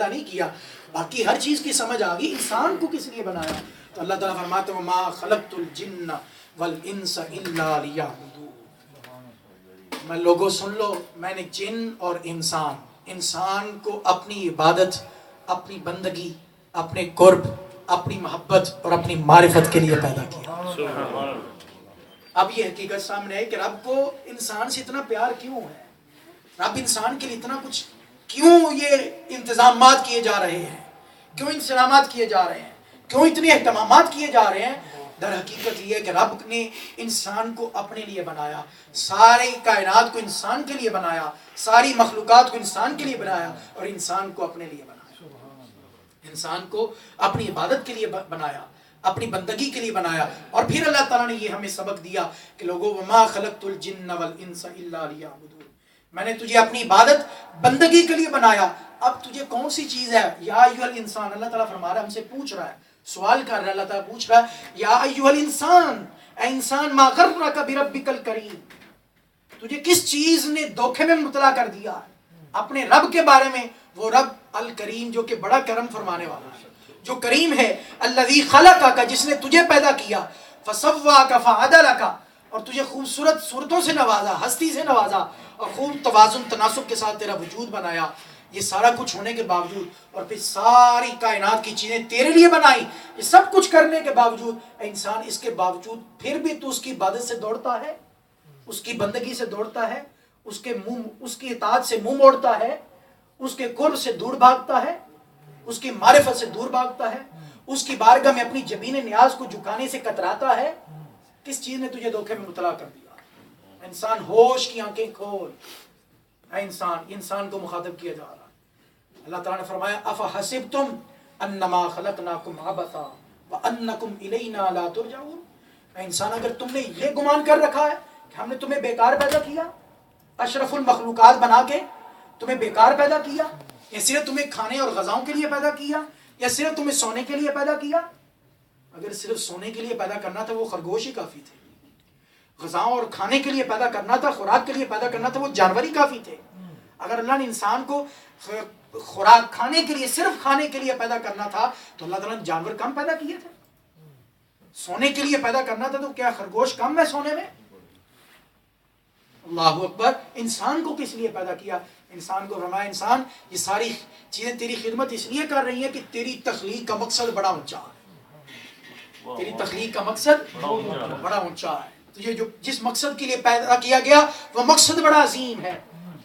نہیں کیا، باقی ہر چیز کی سمجھ آ گئی، انسان کو کس لیے بنایا؟ تو اللہ تعالیٰ فرماتے ہیں وَمَا خَلَقْتُ الْجِنَّ وَالْإِنسَ إِلَّا لِيَعْبُدُونِ۔ میں لوگوں سن لو، میں نے جن اور انسان کو اپنی عبادت، اپنی بندگی، اپنے قرب، اپنی محبت اور اپنی معرفت کے لیے پیدا کیا۔ اب یہ حقیقت سامنے ہے کہ رب کو انسان سے اتنا پیار کیوں ہے؟ رب انسان کے لیے اتنا کچھ کیوں یہ انتظامات کیے جا رہے ہیں، کیوں انتظامات کیے جا رہے ہیں، کیوں اتنے اہتمامات کیے جا رہے ہیں؟ در حقیقت یہ ہے کہ رب نے انسان کو اپنے لیے بنایا، ساری کائنات کو انسان کے لیے بنایا، ساری مخلوقات کو انسان کے لیے بنایا اور انسان کو اپنے لیے بنایا، انسان کو اپنی عبادت کے لیے بنایا، اپنی بندگی کے لیے بنایا۔ اور پھر اللہ تعالیٰ نے یہ ہمیں سبق دیا کہ لوگوں وما خلقت الجن والانس الا لیعبدون، میں نے تجھے اپنی عبادت بندگی کے لیے بنایا۔ اب تجھے کون سی چیز ہے؟ یا ایھا الانسان، اللہ تعالیٰ فرما رہا ہے، ہم سے پوچھ رہا ہے، سوال کر رہا ہے، اللہ تعالیٰ پوچھ رہا ہے یا ایھا الانسان، اے انسان، ما غرک بربک الکریم، تجھے کس چیز نے دھوکے میں مبتلا کر دیا اپنے رب کے بارے میں؟ وہ رب الکریم جو کہ بڑا کرم فرمانے والا ہے، جو کریم ہے، الذی خلقک، جس نے تجھے پیدا کیا، فسواک فعدلک، اور تجھے خوبصورت صورتوں سے نوازا، ہستی سے نوازا، اور خوب توازن تناسب کے ساتھ تیرا وجود بنایا۔ یہ سارا کچھ ہونے کے باوجود اور پھر ساری کائنات کی چیزیں تیرے لیے بنائی، یہ سب کچھ کرنے کے باوجود انسان اس کے باوجود پھر بھی تو اس کی عبادت سے دوڑتا ہے، اس کی بندگی سے دوڑتا ہے، اس کی اطاعت سے منہ موڑتا ہے، اس کے قرب سے دور بھاگتا ہے، اس کی معرفت سے دور بھاگتا ہے، اس کی بارگاہ میں اپنی جبین نیاز کو جھکانے سے کتراتا ہے۔ کس چیز نے تجھے دھوکے میں مبتلا کر دیا؟ انسان ہوش کی آنکھیں کھول، اے انسان کو مخاطب کیا جا رہا ہے۔ اللہ تعالیٰ نے فرمایا افحسبتم انما خلقناکم عبثا وانکم الینا لا ترجعون، اے انسان، اگر تم نے یہ گمان کر رکھا ہے کہ ہم نے تمہیں بیکار پیدا کیا، اشرف المخلوقات بنا کے تمہیں بیکار پیدا کیا، یا صرف تمہیں کھانے اور غذاؤں کے لیے پیدا کیا، یا صرف تمہیں سونے کے لیے پیدا کیا؟ اگر صرف سونے کے لیے پیدا کرنا تھا وہ خرگوش ہی کافی تھے، غذاؤں اور کھانے کے لیے پیدا کرنا تھا، خوراک کے لیے پیدا کرنا تھا، وہ جانور ہی کافی تھے۔ اگر اللہ نے انسان کو خوراک کھانے کے لیے، صرف کھانے کے لیے پیدا کرنا تھا تو اللہ تعالیٰ نے جانور کم پیدا کیے تھے؟ سونے کے لیے پیدا کرنا تھا تو کیا خرگوش کم ہے سونے میں؟ اللہ اکبر۔ انسان کو کس لیے پیدا کیا؟ انسان کو فرمایا انسان، یہ ساری چیزیں تیری خدمت اس لیے کر رہی ہیں کہ تیری تخلیق کا مقصد بڑا اونچا ہے، تیری تخلیق کا مقصد بڑا اونچا ہے، تجھے جو جس مقصد کے لیے پیدا کیا گیا وہ مقصد بڑا عظیم ہے،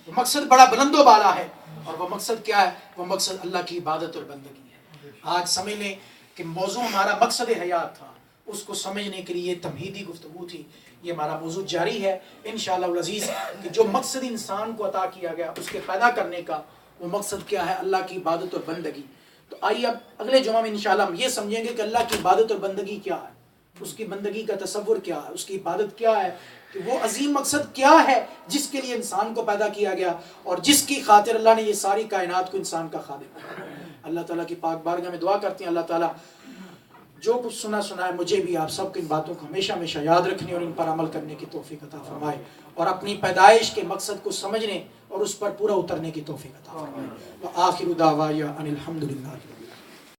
وہ مقصد بڑا بلند و بالا ہے، اور وہ مقصد کیا ہے؟ وہ مقصد اللہ کی عبادت اور بندگی ہے۔ آج سمجھ لیں کہ موضوع ہمارا مقصد حیات تھا، اس کو سمجھنے کے لیے تمہیدی گفتگو تھی، یہ ہمارا موضوع جاری ہے انشاءاللہ العزیز کہ جو مقصد انسان کو عطا کیا گیا اس کے پیدا کرنے کا، وہ مقصد کیا ہے؟ اللہ کی عبادت اور بندگی۔ تو آئیے اب اگلے جمعہ میں انشاءاللہ ہم یہ سمجھیں گے کہ اللہ کی عبادت اور بندگی کیا ہے، اس کی بندگی کا تصور کیا ہے، اس کی عبادت کیا ہے، کہ وہ عظیم مقصد کیا ہے جس کے لیے انسان کو پیدا کیا گیا اور جس کی خاطر اللہ نے یہ ساری کائنات کو انسان کا خادم بنایا۔ اللہ تعالیٰ کی پاک بارگاہ میں دعا کرتے ہیں اللہ تعالیٰ جو کچھ سنا ہے مجھے بھی آپ سب کو ان باتوں کو ہمیشہ ہمیشہ یاد رکھنے اور ان پر عمل کرنے کی توفیق عطا فرمائے، اور اپنی پیدائش کے مقصد کو سمجھنے اور اس پر پورا اترنے کی توفیق عطا فرمائے۔ وآخر دعوانا ان الحمد للہ۔